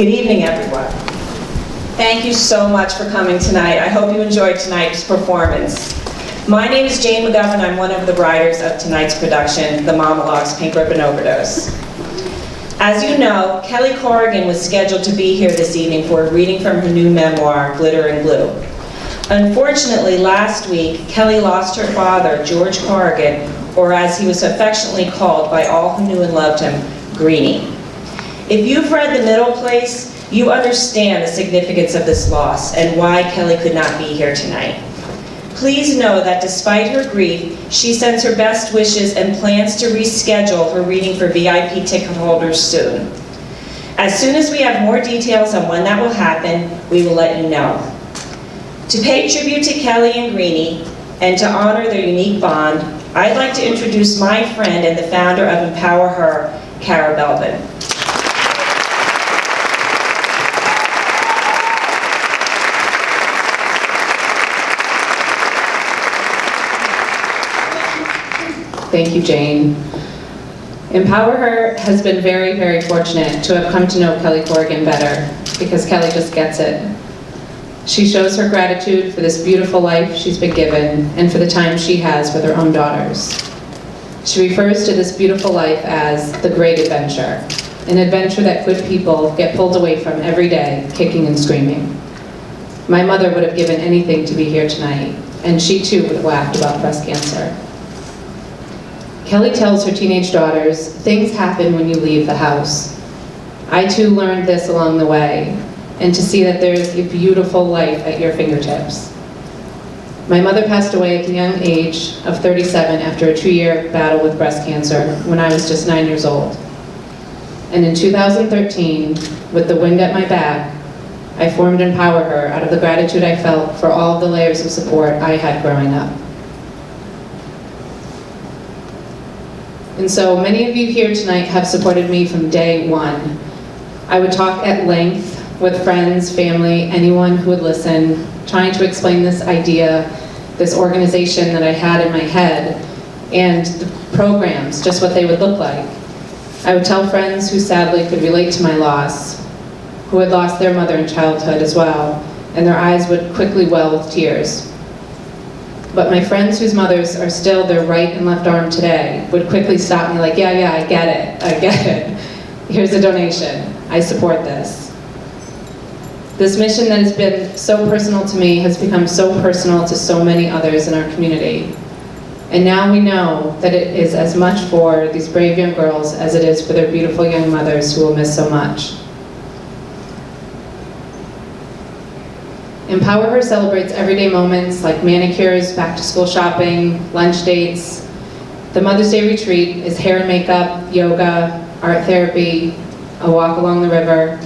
Good evening, everyone. Thank you so much for coming tonight. I hope you enjoyed tonight's performance. My name is Jane McGovern. I'm one of the writers of tonight's production, TheMOMologues, Pink Ribbon Overdose. As you know, Kelly Corrigan was scheduled to be here this evening for a reading from her new memoir, Glitter and Glue. Unfortunately, last week, Kelly lost her father, George Corrigan, or as he was affectionately called by all who knew and loved him, Greenie. If you've read The Middle Place, you understand the significance of this loss and why Kelly could not be here tonight. Please know that despite her grief, she sends her best wishes and plans to reschedule her reading for VIP ticket holders soon. As soon as we have more details on when that will happen, we will let you know. To pay tribute to Kelly and Greenie, and to honor their unique bond, I'd like to introduce my friend and the founder of empowerHER, Cara Belvin. Thank you, Jane. empowerHER has been very, very fortunate to have come to know Kelly Corrigan better, because Kelly just gets it. She shows her gratitude for this beautiful life she's been given and for the time she has with her own daughters. She refers to this beautiful life as the great adventure, an adventure that good people get pulled away from every day, kicking and screaming. My mother would have given anything to be here tonight, and she too would have laughed about breast cancer. Kelly tells her teenage daughters, things happen when you leave the house. I too learned this along the way, and to see that there is a beautiful life at your fingertips. My mother passed away at the young age of 37 after a 2-year battle with breast cancer when I was just 9 years old. And in 2013, with the wind at my back, I formed empowerHER out of the gratitude I felt for all of the layers of support I had growing up. And so many of you here tonight have supported me from day one. I would talk at length with friends, family, anyone who would listen, trying to explain this idea, this organization that I had in my head, and the programs, just what they would look like. I would tell friends who sadly could relate to my loss, who had lost their mother in childhood as well, and their eyes would quickly well with tears. But my friends whose mothers are still their right and left arm today would quickly stop me like, yeah, I get it. Here's a donation. I support this. This mission that has been so personal to me has become so personal to so many others in our community. And now we know that it is as much for these brave young girls as it is for their beautiful young mothers who will miss so much. empowerHER celebrates everyday moments like manicures, back-to-school shopping, lunch dates. The Mother's Day retreat is hair and makeup, yoga, art therapy, a walk along the river,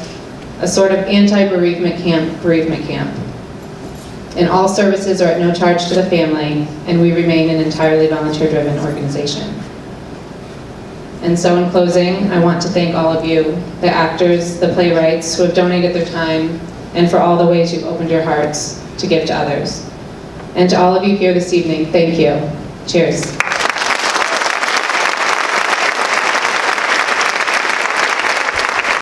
a sort of anti-bereavement camp, And all services are at no charge to the family, and we remain an entirely volunteer-driven organization. And so in closing, I want to thank all of you, the actors, the playwrights who have donated their time, and for all the ways you've opened your hearts to give to others. And to all of you here this evening, thank you. Cheers.